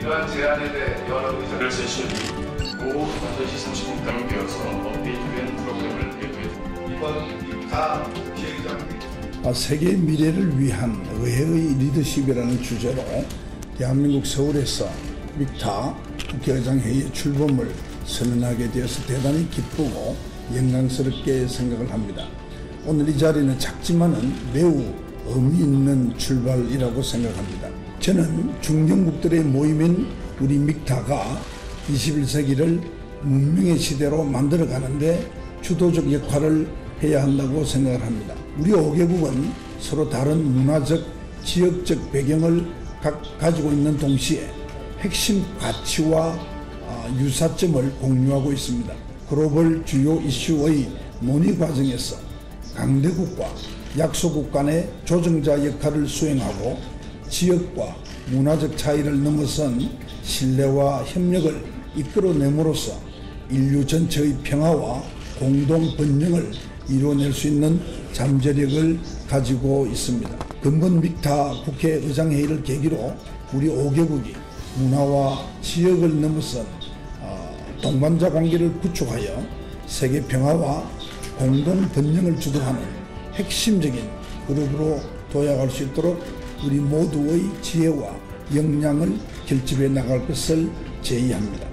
이러한 제안에 대해 여러 의견을 제시해 오후 5시 30분까지 되어서 업데이트된 프로그램을 예고했습니다. 이번 믹타 기획장 세계의 미래를 위한 의회의 리더십이라는 주제로 대한민국 서울에서 믹타 국회의장회의 출범을 선언하게 되어서 대단히 기쁘고 영광스럽게 생각을 합니다. 오늘 이 자리는 작지만은 매우 의미 있는 출발이라고 생각합니다. 저는 중견국들의 모임인 우리 믹타가 21세기를 문명의 시대로 만들어가는데 주도적 역할을 해야 한다고 생각을 합니다. 우리 5개국은 서로 다른 문화적, 지역적 배경을 가지고 있는 동시에 핵심 가치와 유사점을 공유하고 있습니다. 글로벌 주요 이슈의 논의 과정에서 강대국과 약소국 간의 조정자 역할을 수행하고 지역과 문화적 차이를 넘어선 신뢰와 협력을 이끌어냄으로써 인류 전체의 평화와 공동 번영을 이루어낼 수 있는 잠재력을 가지고 있습니다. 근본 믹타 국회의장회의를 계기로 우리 5개국이 문화와 지역을 넘어선 동반자 관계를 구축하여 세계 평화와 공동 번영을 주도하는 핵심적인 그룹으로 도약할 수 있도록 우리 모두의 지혜와 역량을 결집해 나갈 것을 제의합니다.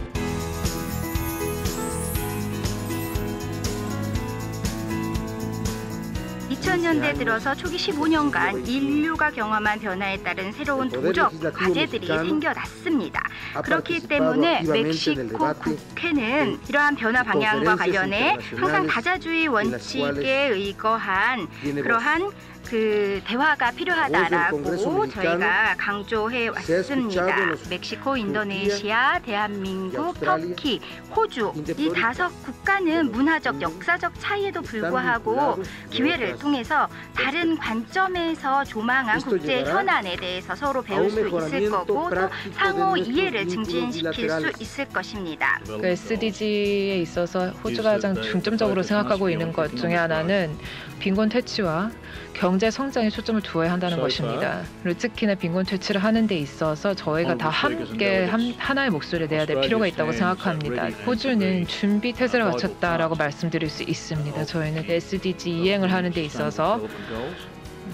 2000년대 들어서 초기 15년간 인류가 경험한 변화에 따른 새로운 도적 과제들이 생겨났습니다. 그렇기 때문에 멕시코 국회는 이러한 변화 방향과 관련해 항상 다자주의 원칙에 의거한 그러한 대화가 필요하다라고 저희가 강조해 왔습니다. 멕시코, 인도네시아, 대한민국, 터키, 호주 이 5국가는 문화적, 역사적 차이에도 불구하고 기회를 통해서 다른 관점에서 조망한 국제 현안에 대해서 서로 배울 수 있을 거고 또 상호 이해를 증진시킬 수 있을 것입니다. SDG에 있어서 호주가 가장 중점적으로 생각하고 있는 것 중에 하나는 빈곤 퇴치와 경제 성장에 초점을 두어야 한다는 것입니다. 그리고 특히나 빈곤 퇴치를 하는 데 있어서 저희가 다 함께 하나의 목소리를 내야 될 필요가 있다고 생각합니다. 호주는 준비 태세를 갖췄다라고 말씀드릴 수 있습니다. 저희는 SDG 이행을 하는 데 있어서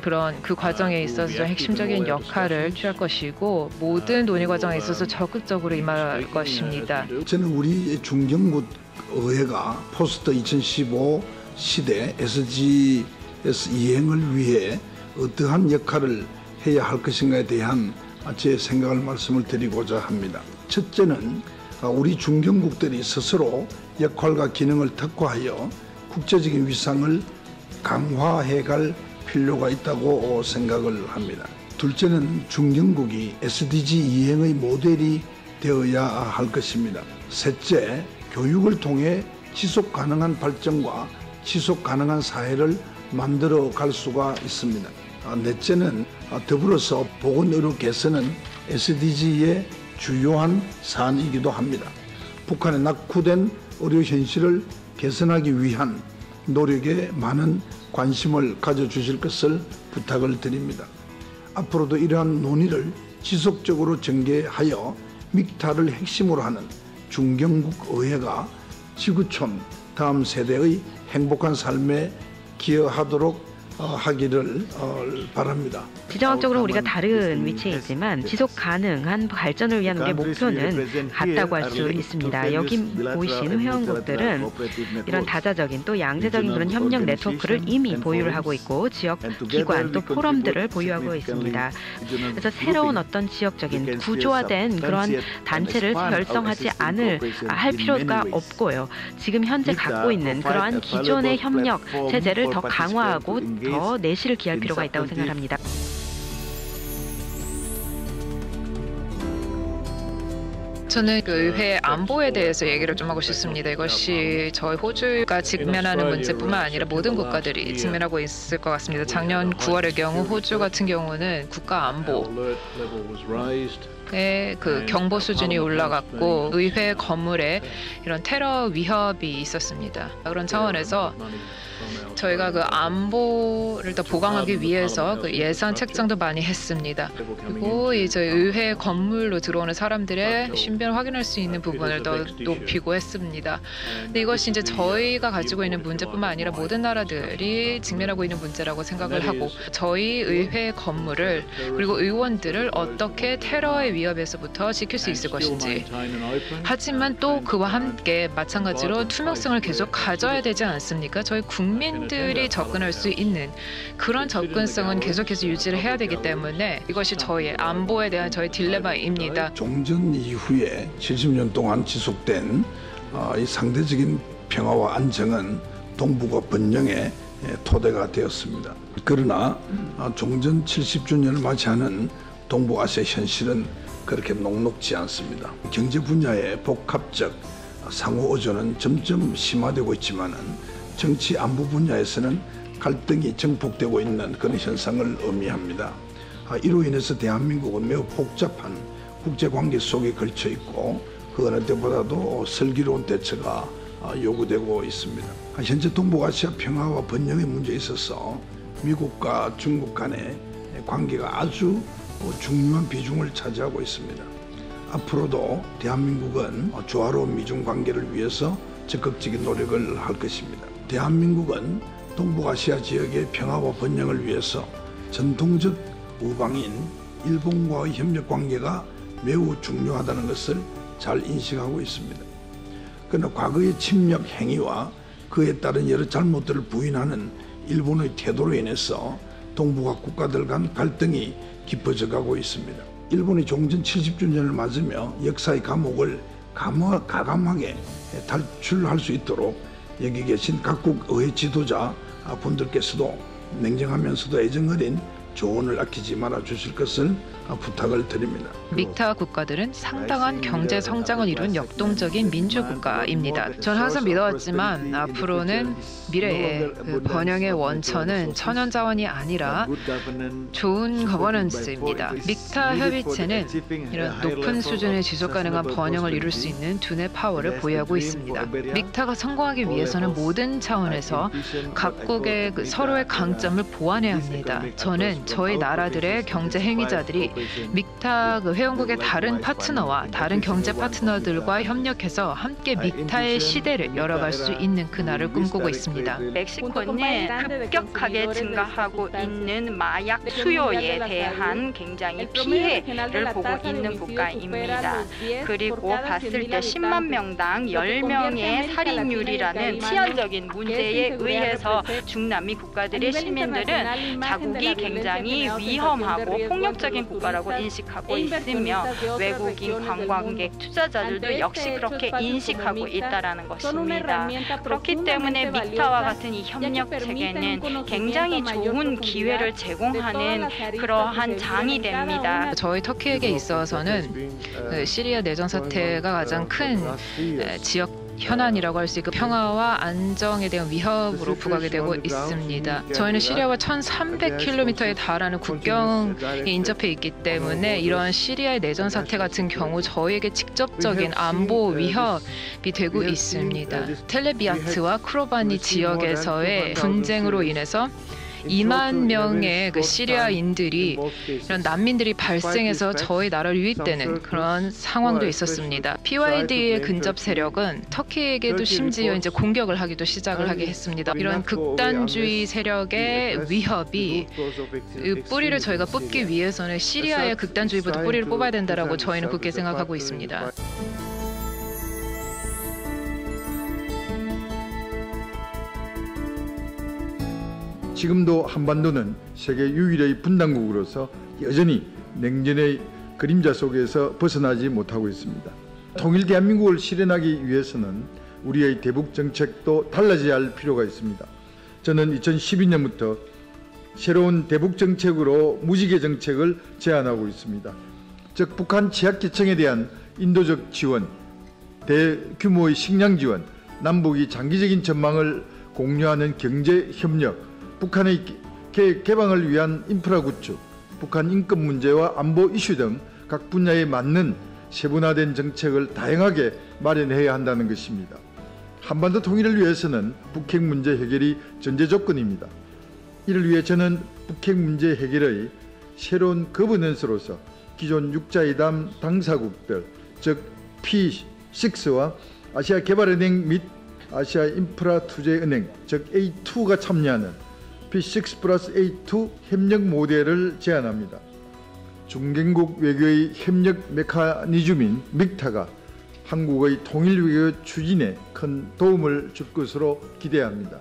그런 그 과정에 있어서 핵심적인 역할을 취할 것이고 모든 논의 과정에 있어서 적극적으로 임할 것입니다. 저는 우리 중견국 의회가 포스트 2015 시대 SDGs 이행을 위해 어떠한 역할을 해야 할 것인가에 대한 제 생각을 말씀을 드리고자 합니다. 첫째는 우리 중견국들이 스스로 역할과 기능을 특화하여 국제적인 위상을 강화해갈 필요가 있다고 생각을 합니다. 둘째는 중견국이 SDG 이행의 모델이 되어야 할 것입니다. 셋째, 교육을 통해 지속 가능한 발전과 지속 가능한 사회를 만들어 갈 수가 있습니다. 넷째는 더불어서 보건의료 개선은 SDG의 주요한 사안이기도 합니다. 북한의 낙후된 의료 현실을 개선하기 위한 노력에 많은 관심을 가져주실 것을 부탁을 드립니다. 앞으로도 이러한 논의를 지속적으로 전개하여 믹타를 핵심으로 하는 중견국 의회가 지구촌 다음 세대의 행복한 삶에 기여하도록 하기를 바랍니다. 지정학적으로 우리가 다른 위치에 있지만 지속 가능한 발전을 위한 우리의 목표는 같다고 할 수 있습니다. 여기 보이신 회원국들은 이런 다자적인 또 양자적인 그런 협력 네트워크를 이미 보유를 하고 있고 지역 기관 또 포럼들을 보유하고 있습니다. 그래서 새로운 어떤 지역적인 구조화된 그런 단체를 결성하지 할 필요가 없고요. 지금 현재 갖고 있는 그러한 기존의 협력 체제를 더 강화하고 더 내실을 기할 필요가 있다고 생각합니다. 저는 그 의회 안보에 대해서 얘기를 좀 하고 싶습니다. 이것이 저희 호주가 직면하는 문제뿐만 아니라 모든 국가들이 직면하고 있을 것 같습니다. 작년 9월의 경우 호주 같은 경우는 국가 안보 그 경보 수준이 올라갔고 의회 건물에 이런 테러 위협이 있었습니다. 그런 차원에서 저희가 그 안보를 더 보강하기 위해서 그 예산 책정도 많이 했습니다. 그리고 이제 의회 건물로 들어오는 사람들의 신변을 확인할 수 있는 부분을 더 높이고 했습니다. 근데 이것이 이제 저희가 가지고 있는 문제뿐만 아니라 모든 나라들이 직면하고 있는 문제라고 생각을 하고 저희 의회 건물을 그리고 의원들을 어떻게 테러의 위협에서부터 지킬 수 있을 것인지 하지만 또 그와 함께 마찬가지로 투명성을 계속 가져야 되지 않습니까? 저희 국민들이 접근할 수 있는 그런 접근성은 계속해서 유지를 해야 되기 때문에 이것이 저희의 안보에 대한 저희 딜레마입니다. 종전 이후에 70년 동안 지속된 이 상대적인 평화와 안정은 동북아 번영의 토대가 되었습니다. 그러나 종전 70주년을 맞이하는 동북아시아 현실은 그렇게 녹록지 않습니다. 경제 분야의 복합적 상호 의존은 점점 심화되고 있지만은 정치 안보 분야에서는 갈등이 증폭되고 있는 그런 현상을 의미합니다. 이로 인해서 대한민국은 매우 복잡한 국제관계 속에 걸쳐 있고 그 어느 때보다도 슬기로운 대처가 요구되고 있습니다. 현재 동북아시아 평화와 번영의 문제에 있어서 미국과 중국 간의 관계가 아주 중요한 비중을 차지하고 있습니다. 앞으로도 대한민국은 조화로운 미중 관계를 위해서 적극적인 노력을 할 것입니다. 대한민국은 동북아시아 지역의 평화와 번영을 위해서 전통적 우방인 일본과의 협력 관계가 매우 중요하다는 것을 잘 인식하고 있습니다. 그러나 과거의 침략 행위와 그에 따른 여러 잘못들을 부인하는 일본의 태도로 인해서 동북아 국가들 간 갈등이 깊어져 가고 있습니다. 일본이 종전 70주년을 맞으며 역사의 감옥을 가감하게 탈출할 수 있도록 여기 계신 각국 의회 지도자 분들께서도 냉정하면서도 애정어린 조언을 아끼지 말아 주실 것을 부탁을 드립니다. 믹타 국가들은 상당한 경제 성장을 이룬 역동적인 민주국가입니다. 저는 항상 믿어왔지만 앞으로는 미래의 그 번영의 원천은 천연자원이 아니라 좋은 거버넌스입니다. 믹타 협의체는 이런 높은 수준의 지속가능한 번영을 이룰 수 있는 두뇌 파워를 보유하고 있습니다. 믹타가 성공하기 위해서는 모든 차원에서 각국의 그 서로의 강점을 보완해야 합니다. 저는 저희 나라들의 경제 행위자들이 믹타 그 회원국의 다른 파트너와 다른 경제 파트너들과 협력해서 함께 믹타의 시대를 열어갈 수 있는 그날을 꿈꾸고 있습니다. 멕시코는 급격하게 증가하고 있는 마약 수요에 대한 굉장히 피해를 보고 있는 국가입니다. 그리고 봤을 때 10만 명당 10명의 살인율이라는 치안적인 문제에 의해서 중남미 국가들의 시민들은 자국이 굉장히 위험하고 폭력적인 국가라고 인식하고 있으며 외국인 관광객 투자자들도 역시 그렇게 인식하고 있다는 것입니다. 그렇기 때문에 믹타와 같은 이 협력 체계는 굉장히 좋은 기회를 제공하는 그러한 장이 됩니다. 저희 터키에게 있어서는 시리아 내전 사태가 가장 큰 지역 현안이라고 할 수 있고 평화와 안정에 대한 위협으로 부각이 되고 있습니다. 저희는 시리아와 1,300km에 달하는 국경에 인접해 있기 때문에 이러한 시리아의 내전 사태 같은 경우 저희에게 직접적인 안보 위협이 되고 있습니다. 텔레비아트와 크로바니 지역에서의 분쟁으로 인해서 2만 명의 그 시리아인들이 이런 난민들이 발생해서 저희 나라를 유입되는 그런 상황도 있었습니다. PYD의 근접 세력은 터키에게도 심지어 이제 공격을 하기도 시작을 하게 했습니다. 이런 극단주의 세력의 위협이 그 뿌리를 저희가 뽑기 위해서는 시리아의 극단주의부터 뿌리를 뽑아야 된다라고 저희는 그렇게 생각하고 있습니다. 지금도 한반도는 세계 유일의 분단국으로서 여전히 냉전의 그림자 속에서 벗어나지 못하고 있습니다. 통일 대한민국을 실현하기 위해서는 우리의 대북 정책도 달라져야 할 필요가 있습니다. 저는 2012년부터 새로운 대북 정책으로 무지개 정책을 제안하고 있습니다. 즉 북한 취약계층에 대한 인도적 지원, 대규모의 식량 지원, 남북이 장기적인 전망을 공유하는 경제 협력, 북한의 개방을 위한 인프라 구축, 북한 인권 문제와 안보 이슈 등 각 분야에 맞는 세분화된 정책을 다양하게 마련해야 한다는 것입니다. 한반도 통일을 위해서는 북핵 문제 해결이 전제 조건입니다. 이를 위해 저는 북핵 문제 해결의 새로운 거버넌스로서 기존 육자회담 당사국들, 즉 P6와 아시아개발은행 및 아시아인프라투자은행, 즉 A2가 참여하는 P6+A2 협력 모델을 제안합니다. 중견국 외교의 협력 메커니즘인 믹타가 한국의 통일 외교 추진에 큰 도움을 줄 것으로 기대합니다.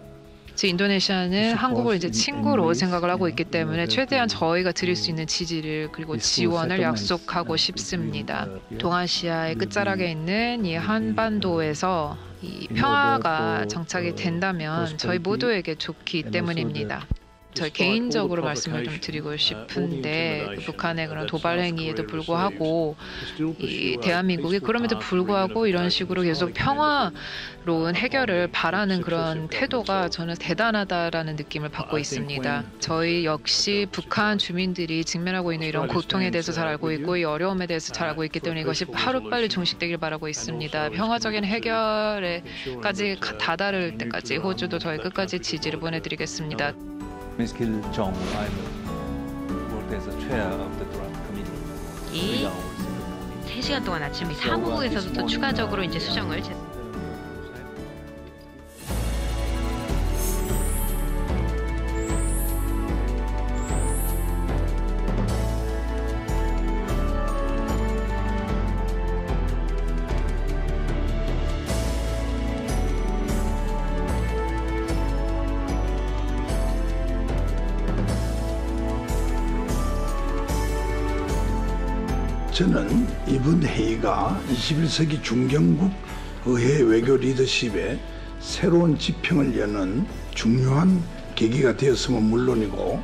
인도네시아는 한국을 이제 친구로 생각을 하고 있기 때문에 최대한 저희가 드릴 수 있는 지지를 그리고 지원을 약속하고 싶습니다. 동아시아의 끝자락에 있는 이 한반도에서 이 평화가 정착이 된다면 저희 모두에게 좋기 때문입니다. 저희 개인적으로 말씀을 좀 드리고 싶은데 북한의 그런 도발 행위에도 불구하고 이 대한민국이 그럼에도 불구하고 이런 식으로 계속 평화로운 해결을 바라는 그런 태도가 저는 대단하다라는 느낌을 받고 있습니다. 저희 역시 북한 주민들이 직면하고 있는 이런 고통에 대해서 잘 알고 있고 이 어려움에 대해서 잘 알고 있기 때문에 이것이 하루빨리 종식되길 바라고 있습니다. 평화적인 해결에까지 다다를 때까지 호주도 저희 끝까지 지지를 보내드리겠습니다. Ms. Kim Jong-un, I worked as a chair of the draft committee. 이 3시간 동안 아침 사무국에서도 또 추가적으로 이제 수정을 저는 이번 회의가 21세기 중견국 의회 외교 리더십의 새로운 지평을 여는 중요한 계기가 되었으면 물론이고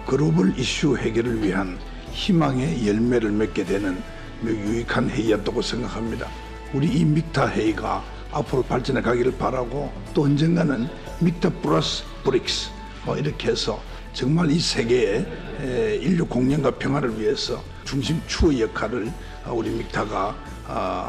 글로벌 이슈 해결을 위한 희망의 열매를 맺게 되는 매우 유익한 회의였다고 생각합니다. 우리 이 믹타 회의가 앞으로 발전해 가기를 바라고 또 언젠가는 믹타 플러스 브릭스 이렇게 해서 정말 이 세계의 인류 공존과 평화를 위해서 중심 추의 역할을 우리 믹타가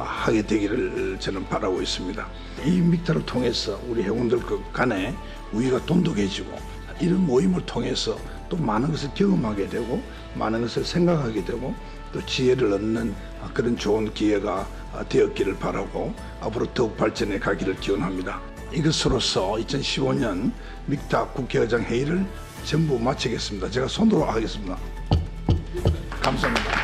하게 되기를 저는 바라고 있습니다. 이 믹타를 통해서 우리 회원들 간에 우위가 돈독해지고 이런 모임을 통해서 또 많은 것을 경험하게 되고 많은 것을 생각하게 되고 또 지혜를 얻는 그런 좋은 기회가 되었기를 바라고 앞으로 더욱 발전해 가기를 기원합니다. 이것으로서 2015년 믹타 국회의장 회의를 전부 마치겠습니다. 제가 손으로 하겠습니다. 감사합니다.